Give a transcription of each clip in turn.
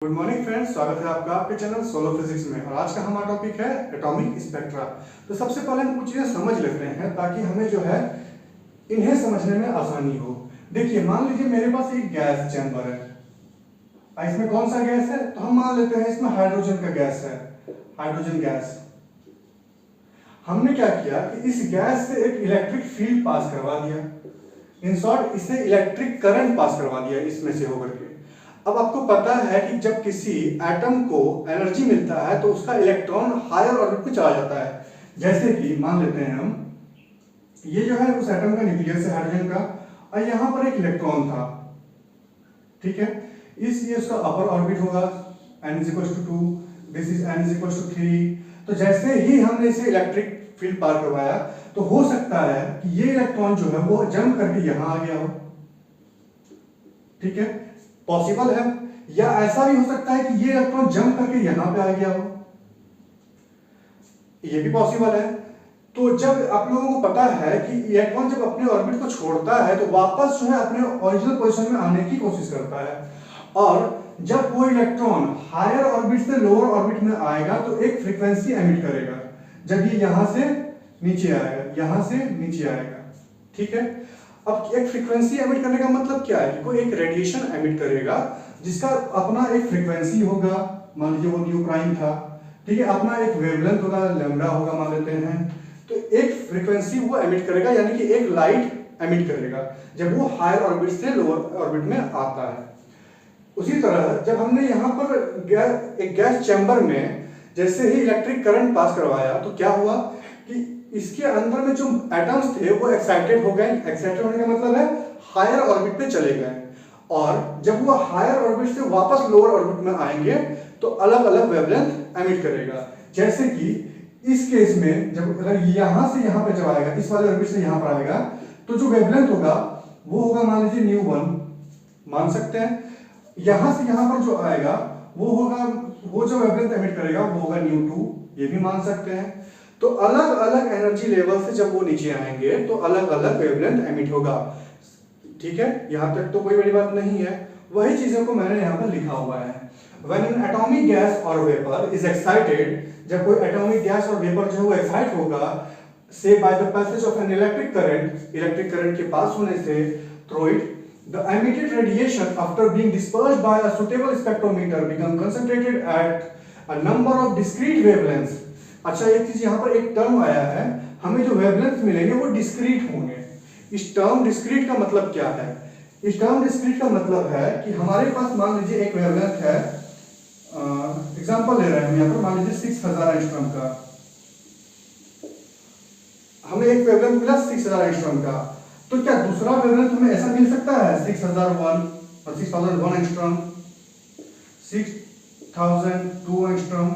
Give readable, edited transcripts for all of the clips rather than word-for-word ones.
Good morning friends, स्वागत है आपका आपके चैनल सोलो फिजिक्स में। और आज का हमारा टॉपिक है एटॉमिक स्पेक्ट्रा। तो सबसे पहले हम कुछ चीजें समझ लेते हैं ताकि हमें जो है इन्हें समझने में आसानी हो। देखिए, मान लीजिए मेरे पास एक गैस चैम्बर है। इसमें कौन सा गैस है? तो हम मान लेते हैं इसमें हाइड्रोजन का गैस है, हाइड्रोजन गैस। हमने क्या किया कि इस गैस से एक इलेक्ट्रिक फील्ड पास करवा दिया, इन शॉर्ट इसे इलेक्ट्रिक करंट पास करवा दिया इसमें से होकर के। अब आपको पता है कि जब किसी एटम को एनर्जी मिलता है तो उसका इलेक्ट्रॉन हायर ऑर्बिट में चला जाता है। जैसे कि मान लेते हैं हम, ये जो है उस एटम का न्यूक्लियस है हाइड्रोजन का, और यहां पर एक इलेक्ट्रॉन था, ठीक है। ये उसका अपर ऑर्बिट होगा, n = 2, दिस इज n = 3। तो जैसे ही हमने इसे इलेक्ट्रिक फील्ड पार करवाया तो हो सकता है कि ये इलेक्ट्रॉन जो है वो जंप करके यहां आ गया हो, ठीक है, पॉसिबल है। या ऐसा भी हो सकता है कि ये इलेक्ट्रॉन जंप करके यहां पे आ गया हो, ये भी पॉसिबल है। तो जब आप लोगों को पता है कि इलेक्ट्रॉन जब अपने ऑर्बिट को छोड़ता है तो वापस जो है अपने ओरिजिनल पोजीशन में आने की कोशिश करता है, और जब वो इलेक्ट्रॉन हायर ऑर्बिट से लोअर ऑर्बिट में आएगा तो एक फ्रीक्वेंसी एमिट करेगा। जब ये यहां से नीचे आएगा, यहां से नीचे आएगा, ठीक है। अब एक फ्रीक्वेंसी एमिट करने का मतलब क्या है कि कोई एक रेडिएशन एमिट करेगा जिसका अपना एक फ्रीक्वेंसी होगा। मान लीजिए वो न्यू प्राइम था, ठीक है, अपना एक वेवलेंथ होगा, लैम्डा होगा मान लेते हैं। तो एक फ्रीक्वेंसी वो एमिट करेगा, यानी कि एक लाइट एमिट करेगा जब वो हायर ऑर्बिट से लोअर ऑर्बिट में आता है। उसी तरह जब हमने यहाँ पर एक गैस चैम्बर में जैसे ही इलेक्ट्रिक करंट पास करवाया तो क्या हुआ कि इसके अंदर में जो एटम्स थे वो एक्साइटेड हो गए। एक्साइटेड होने का मतलब है हायर ऑर्बिट पे चले गए, और जब वो हायर ऑर्बिट से वापस लोअर ऑर्बिट में आएंगे तो अलग अलग वेवलेंथ एमिट करेगा। जैसे कि इस केस में जब अगर यहां से यहां पे जब आएगा, इस वाले ऑर्बिट से यहां पर आएगा, तो जो वेवलेंथ होगा वो होगा मान लीजिए ν1 मान सकते हैं। यहां से यहां पर जो आएगा वो होगा, वो जो वेवलेंथ एमिट करेगा वो होगा ν2, ये भी मान सकते हैं। तो अलग अलग एनर्जी लेवल से जब वो नीचे आएंगे तो अलग अलग वेवलेंथ एमिट होगा, ठीक है। यहां तक तो कोई बड़ी बात नहीं है। वही चीजों को मैंने यहां पर लिखा हुआ है। When an atomic gas or vapor is excited, जब कोई एटॉमिक गैस और वेपर जो है वो एक्साइट होगा, say by the passage of an electric current, electric current के पास होने से, through it, the emitted radiation after being dispersed by a suitable spectrometer become concentrated at a number of discrete wavelengths। अच्छा, एक चीज यहाँ पर एक टर्म आया है, हमें जो वेवलेंथ मिलेंगे वो डिस्क्रीट होंगे। इस टर्म डिस्क्रीट का मतलब क्या है? इस टर्म डिस्क्रीट का मतलब है कि हमारे पास मान लीजिए एक वेवलेंथ है, एग्जांपल ले रहे हैं हम यहाँ पर, मान लीजिए 6000 एंगस्ट्रॉम का, हमें एक वेवलेंथ मिला 6000 एंगस्ट्रॉम का। तो क्या दूसरा वेवलेंथ हमें ऐसा मिल सकता है 6001 और 6001 एंगस्ट्रॉम, 6002 एंगस्ट्रॉम,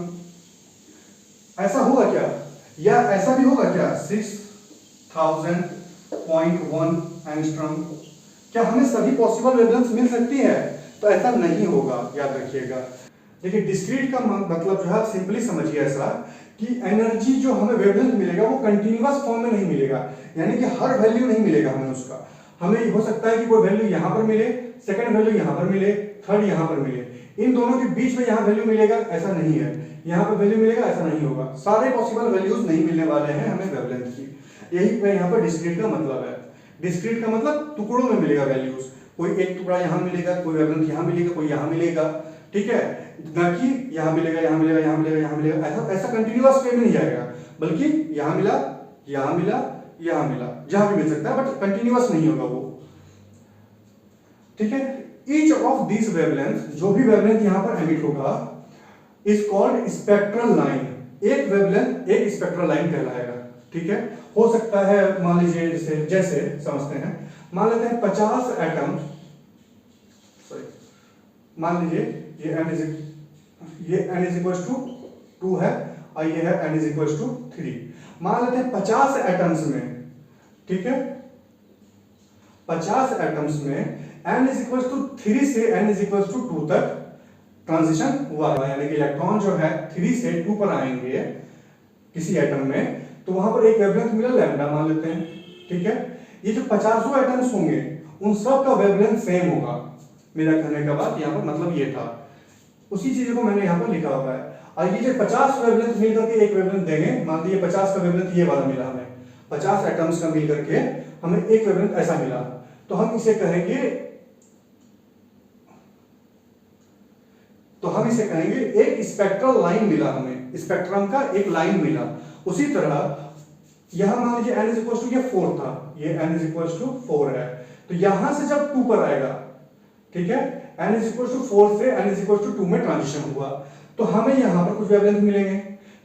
ऐसा होगा क्या? या ऐसा भी होगा क्या 6000.1 एंगस्ट्रॉम? क्या हमें सभी पॉसिबल वेवलेंथ मिल सकती है? तो ऐसा नहीं होगा, याद रखिएगा। देखिए, डिस्क्रीट का मतलब जो है सिंपली समझिए ऐसा कि एनर्जी जो हमें वेवलेंथ मिलेगा वो कंटीन्यूअस फॉर्म में नहीं मिलेगा, यानी कि हर वैल्यू नहीं मिलेगा हमें उसका। हमें हो सकता है कि कोई वैल्यू यहां पर मिले, सेकंड वैल्यू यहां पर मिले, थर्ड यहां पर मिले, इन दोनों के बीच में यहां वैल्यू मिलेगा, ऐसा नहीं है। यहां पर वैल्यू मिलेगा, ऐसा नहीं होगा। सारे पॉसिबल वैल्यूज नहीं मिलने वाले हैं हमें वेवलेंथ की। यही यहां पर डिस्क्रीट का मतलब है। डिस्क्रीट का मतलब टुकड़ों में मिलेगा वैल्यूज, कोई एक टुकड़ा यहां मिलेगा, कोई वेवलेंथ यहां मिलेगा, कोई यहां मिलेगा, ठीक है, ना कि यहां मिलेगा, यहां मिलेगा, यहां मिलेगा, यहां मिलेगा। ऐसा कंटीन्यूअस वे में नहीं जाएगा, बल्कि यहां मिला, यहां मिला, यहां मिला, जहां भी मिल सकता है, बट कंटीन्यूअस नहीं होगा वो, ठीक है। ईच ऑफ दिस वेवलेंथ, जो भी वेवलेंथ यहां पर एमिट होगा, इज कॉल्ड स्पेक्ट्रल लाइन। एक वेवलेंथ एक स्पेक्ट्रल लाइन कहलाएगा, ठीक है। हो सकता है मान लीजिए जैसे समझते हैं, मान लेते हैं 50 एटम, सॉरी, मान लीजिए ये n = 2 है और ये है n = 3। मान लेते हैं 50 एटम्स में, ठीक है, 50 एटम्स में n = 3 से n = 2 तक ट्रांजिशन हुआ, यानी कि इलेक्ट्रॉन जो है 3 से 2 पर आएंगे किसी एटम में, तो वहां पर एक वेवलेंथ मिला लैम्डा मान लेते हैं, ठीक है। ये जो 50 एटम्स होंगे उन सब का वेवलेंथ सेम होगा। मेरा कहने का बात यहां पर मतलब ये था, उसी चीज को मैंने यहाँ पर लिखा हुआ है। और ये जो 50 वेवलेंथ मिल करके एक वेवलेंथ देंगे, मान लीजिए 50 का वेवलेंथ ये वाला मिला हमें, 50 एटम्स का मिल करके हमें एक वेवलेंथ ऐसा मिला, तो हम इसे कहेंगे एक स्पेक्ट्रल लाइन मिला, हमें स्पेक्ट्रम का एक लाइन मिला। उसी तरह यहां मान लीजिए n इज इक्वल टू ये 4 था, ये n इज इक्वल टू 4 है, तो यहां से जब 2 पर आएगा, ठीक है, n इज इक्वल टू 4 से n इज इक्वल टू 2 में ट्रांजिशन हुआ, तो हमें यहां पर कुछ वेवलेंथ मिलेंगे,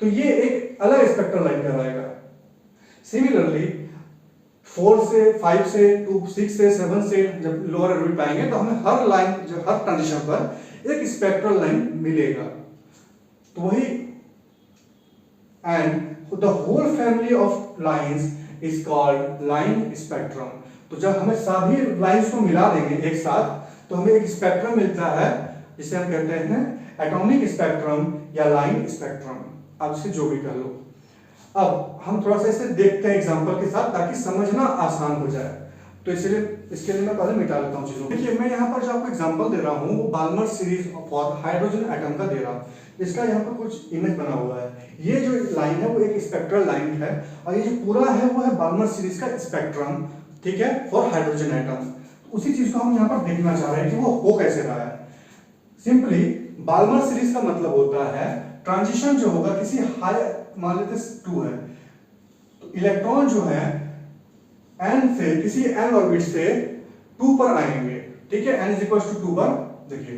तो ये एक अलग स्पेक्ट्रल लाइन कहलाएगा। सिमिलरली 4 से 5 से 2 6 से 7 से जब लोअर ऑर्बिट पाएंगे तो हमें हर लाइन जो हर ट्रांजिशन पर एक स्पेक्ट्रल लाइन मिलेगा, तो वही and the whole family of lines is called line spectrum. तो जब हमें सभी लाइंस को मिला देंगे एक साथ तो हमें एक स्पेक्ट्रम मिलता है जिसे हम कहते हैं एटॉमिक स्पेक्ट्रम या लाइन स्पेक्ट्रम, आप इसे जो भी कह लो। अब हम थोड़ा सा इसे देखते हैं एग्जांपल के साथ ताकि समझना आसान हो जाए, तो इसलिए इसके लिए मैं पहले मिटा लेता हूं चीजों। देखिए मैं यहाँ पर जो आपको एग्जांपल दे रहा हूँ वो Balmer series for hydrogen atom का दे रहा हूँ। इसका यहाँ पर कुछ इमेज बना हुआ है, ये जो लाइन है वो एक स्पेक्ट्रल लाइन है और ये जो पूरा है वो है बाल्मर सीरीज का स्पेक्ट्रम, ठीक है, फॉर हाइड्रोजन एटम। उसी चीज को हम यहाँ पर देखना चाह रहे हैं कि वो हो कैसे रहा है। सिंपली बाल्मर सीरीज का मतलब होता है ट्रांजिशन जो होगा किसी हाई, मान लेते 2 है, तो इलेक्ट्रॉन जो है n से किसी n ऑर्बिट से 2 पर आएंगे, ठीक है, n इज इक्वल टू 2 पर। देखिए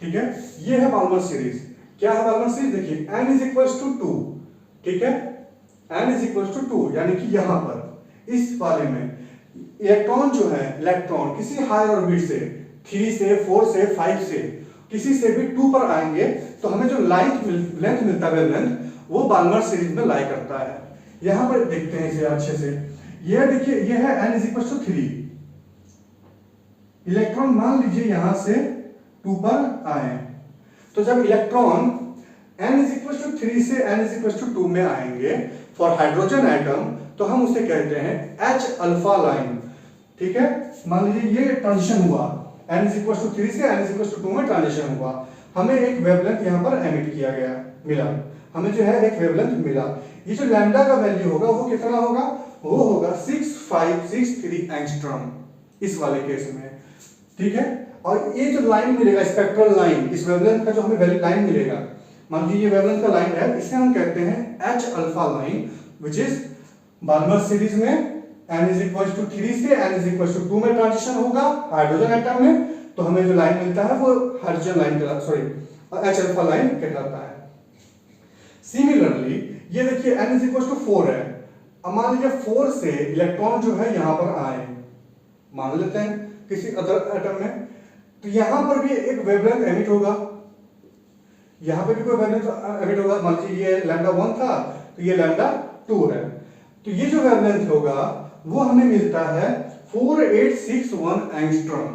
ठीक है, ये है बाल्मर सीरीज। क्या है बाल्मर सीरीज? देखिए n इज इक्वल टू 2, ठीक है, n इज इक्वल टू 2 यानी कि यहां पर इस वाले में इलेक्ट्रॉन जो है, इलेक्ट्रॉन किसी हायर ऑर्बिट से 3 से 4 से 5 से किसी से भी 2 पर आएंगे तो हमें जो लेंथ मिलता है वेवलेंथ वो बाल्मर सीरीज में लाई करता है। यहां पर देखते हैं इसे अच्छे से। ये देखिए ये है n is equal to 3, electron मान लीजिए यहां से 2 पर आए, तो जब electron n is equal to 3 से n इज इक्वल टू 2 में आएंगे फॉर हाइड्रोजन एटम तो हम उसे कहते हैं H अल्फा लाइन, ठीक है। मान लीजिए ये ट्रांजिशन हुआ, n इज इक्वल टू 3 से n इज इक्वल टू 2 में ट्रांजिशन हुआ, हमें एक वेवलेंथ यहां पर एमिट किया गया मिला, हमें जो है एक वेवलेंथ मिला। ये जो लैम्डा का वैल्यू होगा वो कितना होगा? वो होगा 6563 एंगस्ट्रॉम इस वाले केस में, ठीक है। और ये जो लाइन मिलेगा स्पेक्ट्रल लाइन, इस वेवलेंथ का जो हमें लाइन मिलेगा, मान लीजिए ये वेवलेंथ का लाइन है, इसे हम कहते हैं H alpha line, which is Balmer series में n इज इक्वल टू 3 से n इज इक्वल टू 2 में ट्रांजिशन होगा हाइड्रोजन एटम में, तो हमें जो लाइन मिलता है वो hydrogen line H alpha line कहलाता है। सिमिलरली ये देखिए n इज इक्वल टू 4 है, अब मान लीजिए 4 से इलेक्ट्रॉन जो है यहां पर आए, मान लेते हैं किसी अदर एटम में, तो यहां पर भी एक वेवलेंथ एमिट होगा, यहां पे भी कोई वेवलेंथ एमिट होगा। मान लीजिए ये लैम्डा 1 था तो ये लैम्डा 2 है, तो ये जो वेवलेंथ होगा वो हमें मिलता है 4861 एंगस्ट्रॉम,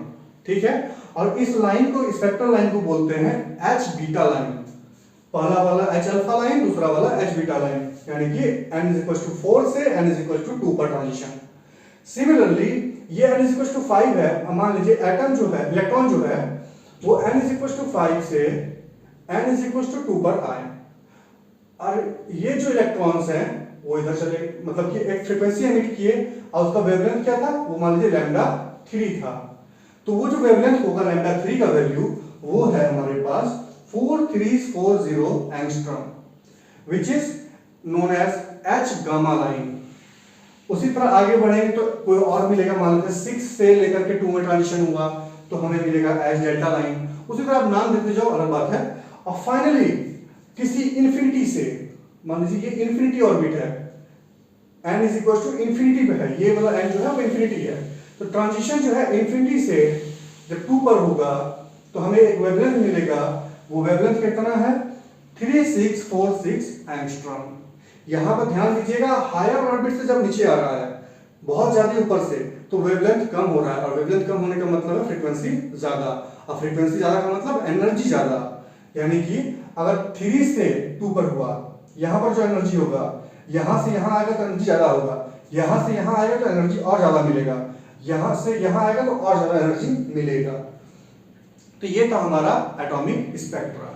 ठीक है। और इस लाइन को, स्पेक्ट्रल लाइन को बोलते हैं H बीटा लाइन, पहला वाला H अल्फा लाइन, दूसरा वाला H बीटा लाइन, यानी कि n इज इक्वल टू 4 से n इज इक्वल टू 2 पर ट्रांजिशन। सिमिलरली ये n इज इक्वल टू 5 है, मान लीजिए एटम जो है, इलेक्ट्रॉन जो है वो n इज इक्वल टू 5 से n इज इक्वल टू 2 पर आए, और ये जो इलेक्ट्रॉन्स हैं वो इधर चले, मतलब कि एक फ्रीक्वेंसी एमिट किए और उसका वेवलेंथ क्या था, वो मान लीजिए लैम्डा 3 था, तो वो जो वेवलेंथ होगा लैम्डा 3 का वैल्यू वो है हमारे पास 4340 angstrom, which is known as H gamma line. उसी तरह आगे बढ़ेंगे तो कोई और मिलेगा, मान लीजिए 6 से लेकर के 2 में ट्रांजिशन हुआ तो हमें मिलेगा H डेल्टा लाइन। उसी तरह आप नाम देते जाओ, अलग बात है। और फाइनली किसी इंफिनिटी से, मान लीजिए ये इंफिनिटी ऑर्बिट है, n is equal to infinity पे है, ये वाला n जो है वो इंफिनिटी है, तो ट्रांजिशन जो है इंफिनिटी से जब 2 पर होगा तो हमें एक वेवलेंथ मिलेगा, वो वेवलेंथ कितना है 3646 एंगस्ट्रॉम। यहां पर ध्यान दीजिएगा हायर ऑर्बिट से जब नीचे आ रहा है बहुत ज्यादा ऊपर से तो वेवलेंथ कम हो रहा है, और वेवलेंथ कम होने का मतलब है फ्रीक्वेंसी ज्यादा, और फ्रीक्वेंसी ज्यादा का मतलब एनर्जी ज्यादा, यानी कि अगर 3 से 2 पर हुआ, यहां पर जो एनर्जी होगा यहाँ से यहाँ आएगा तो एनर्जी ज्यादा होगा, यहाँ से यहाँ आएगा तो एनर्जी और ज्यादा मिलेगा, यहाँ से यहाँ आएगा तो और ज्यादा एनर्जी मिलेगा। तो ये था हमारा एटॉमिक स्पेक्ट्रा।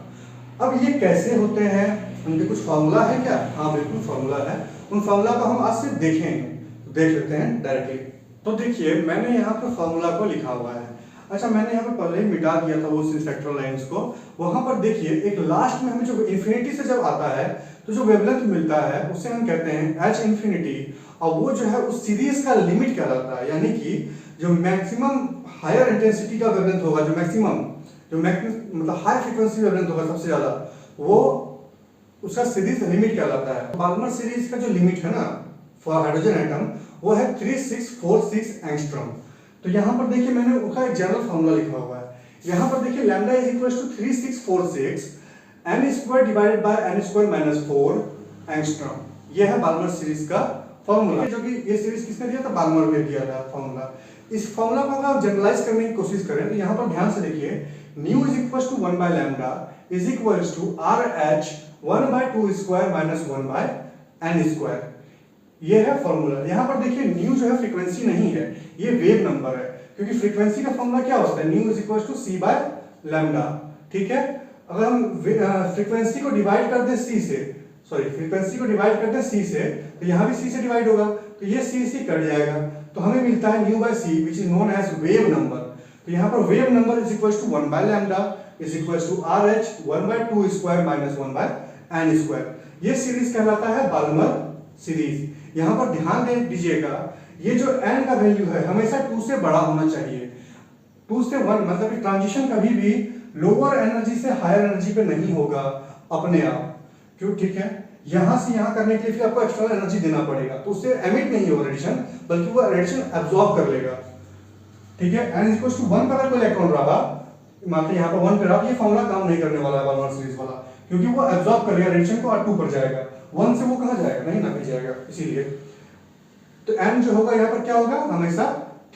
अब ये कैसे होते हैं, उनके कुछ फार्मूला है क्या? हाँ बिल्कुल फार्मूला है, उन फार्मूला को हम आज से देखेंगे। तो देख लेते हैं डायरेक्टली। तो देखिए मैंने यहाँ पर फार्मूला को लिखा हुआ है। अच्छा मैंने यहाँ पर पहले ही मिटा दिया था वो स्पेक्ट्रल लाइंस को। वहां पर देखिए एक लास्ट में हमें जो इन्फिनिटी से जब आता है तो जो वेवलेंथ मिलता है उसे हम कहते हैं एच इन्फिनिटी, और वो जो है उस सीरीज का लिमिट कहलाता है। यानी कि जो मैक्सिमम हायर इंटेंसिटी का वेवलेंथ होगा, जो मैक्सिमम मतलब हाई फ्रीक्वेंसी वेवलेंथ होगा सबसे ज्यादा, वो उसका सीरीज लिमिट कहलाता है। बाल्मर सीरीज का जो लिमिट है ना फॉर हाइड्रोजन एटम वो है 3646 एंगस्ट्रॉम। तो यहाँ पर देखिए मैंने उसका एक जनरल फॉर्मूला लिखा हुआ है। यहाँ पर देखिए lambda is equal to 3646 n square divided by n square minus 4 angstrom. यह है बाल्मर सीरीज का फॉर्मूला, जो कि ये सीरीज किसने दिया था? बाल्मर ने दिया था फॉर्मूला। इस फॉर्मूला को अगर जनरलाइज करने की कोशिश करें तो यहाँ पर ध्यान से देखिए nu is equal to 1 by lambda is equal to RH 1 by 2 square minus 1 by n square. ये है फॉर्मूला। यहाँ पर देखिए न्यू जो है फ्रीक्वेंसी नहीं है, ये वेव नंबर है, क्योंकि फ्रीक्वेंसी का फॉर्मूला क्या होता है? Nu is equal to c by lambda. ठीक है, अगर हम फ्रीक्वेंसी को डिवाइड कर दें c से, फ्रीक्वेंसी को डिवाइड करते हैं c से, तो यहाँ भी c से डिवाइड होगा, तो ये c कट जाएगा, तो हमें मिलता है nu by c which is known as wave number. तो यहाँ पर wave number is equal to 1 by lambda is equal to RH 1 by 2 square minus 1 by n square. ये सीरीज कहलाता है बाल्मर सीरीज। यहाँ पर ध्यान दे दीजिएगा ये जो n का वैल्यू है हमेशा 2 से बड़ा होना चाहिए। 2 से 1 मतलब ट्रांजिशन कभी भी लोअर एनर्जी से हायर एनर्जी पे नहीं होगा अपने आप, क्यों? ठीक है, यहां से यहां करने के लिए फिर आपको एक्सटर्नल एनर्जी देना पड़ेगा, तो उससे एमिट नहीं होगा रेडिएशन, बल्कि वो रेडिएशन एब्जॉर्ब कर लेगा। ठीक है, n इक्वल टू 1 पर अगर कोई इलेक्ट्रॉन रहा, मानते यहाँ पर 1 पे रहा, ये फॉर्मूला काम नहीं करने वाला है बाल्मर सीरीज वाला, क्योंकि वो एब्जॉर्ब कर लेगा रेडिएशन को और 2 पर जाएगा। 1 से वो कहां जाएगा? नहीं ना, कहीं जाएगा, इसीलिए तो n जो होगा यहाँ पर क्या होगा? हमेशा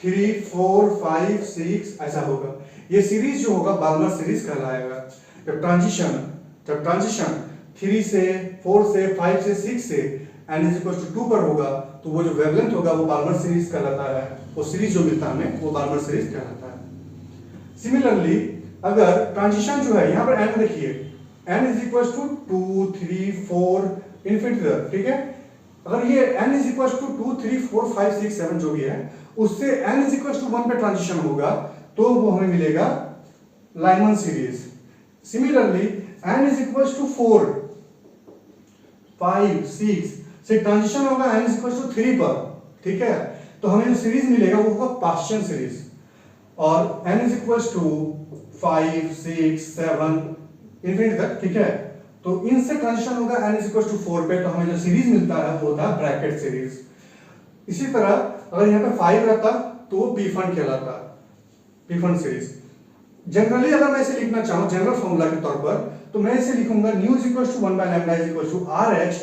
3 4 5 6 ऐसा होगा। ये सीरीज जो होगा बाल्मर सीरीज कहलाएगा। जब ट्रांजिशन 3 से 4 से 5 से 6 से n इज इक्वल टू 2 पर होगा, तो वो जो वेवलेंथ होगा वो बाल्मर सीरीज कहलाता है। वो सीरीज जो मिलता है हमें वो बाल्मर सीरीज कहलाता है। सिमिलरली अगर ट्रांजिशन जो है यहाँ पर n देखिए, n is equal to 2 3 4 infinity तक। ठीक है, अगर ये n इज इक्वल टू 2 3 4 5 6 7 जो भी है, उससे n इज इक्वल टू 1 पे ट्रांजिशन होगा, तो वो हमें मिलेगा Lyman series. Similarly n is equal to 4 5 6 से ट्रांजिशन होगा n इज इक्वल टू 3 पर। ठीक है, तो हमें जो सीरीज मिलेगा वो होगा पास्चन सीरीज। और n is equal to 5 6 7 infinity तक। ठीक है, तो इनसे ट्रांजिशन होगा n इज इक्वल टू 4 पे, तो हमें जो सीरीज मिलता है वो होता है ब्रैकेट सीरीज। इसी तरह अगर यहाँ पे 5 रहता तो वो पी फंड कहलाता, पी फंड सीरीज। जनरली अगर मैं इसे लिखना चाहूँ जनरल फॉर्मूला के तौर पर, तो मैं इसे लिखूंगा nu is equal to 1 by lambda is equal to RH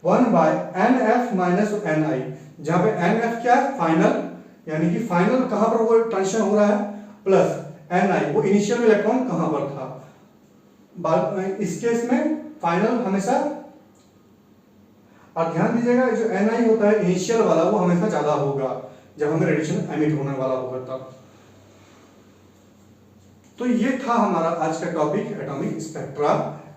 1 by NF minus NI, जहां पे NF क्या है? फाइनल, यानी कि फाइनल कहां पर वो ट्रांजिशन हो रहा है, प्लस NI वो इनिशियल इलेक्ट्रॉन कहां पर था। इस केस में फाइनल हमेशा, और ध्यान दीजिएगा जो NI होता है इनिशियल वाला वो हमेशा ज्यादा होगा जब हमें रेडिएशन एमिट होने वाला होगा तब। तो ये था हमारा आज का टॉपिक एटॉमिक स्पेक्ट्रा।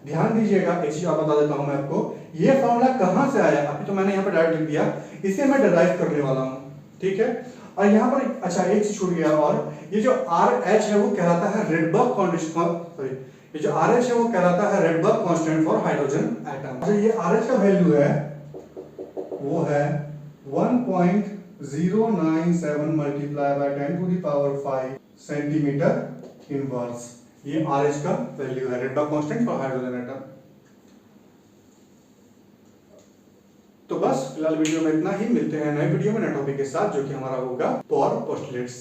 ध्यान दीजिएगा, एक चीज और बता देता हूं मैं आपको, ये फॉर्मूला कहां से आया? अभी तो मैंने यहाँ पर डायरेक्ट लिख दिया, इसे मैं डिराइव करने वाला हूं। ठीक है, और यहाँ पर अच्छा एक चीज छूट गया, और ये जो RH है वो कहलाता है रेडबर्ग कांस्टेंट, ये जो RH है वो कहलाता है Rydberg constant for hydrogen atom. जो ये RH का वैल्यू है वो है 1.097 multiply by 10 to the power 5 centimetre inverse. ये RH का वैल्यू है, Rydberg constant for hydrogen atom. तो बस फिलहाल वीडियो में इतना ही, मिलते हैं नए वीडियो में नए टॉपिक के साथ, जो कि हमारा होगा पॉर पोस्टुलेट्स।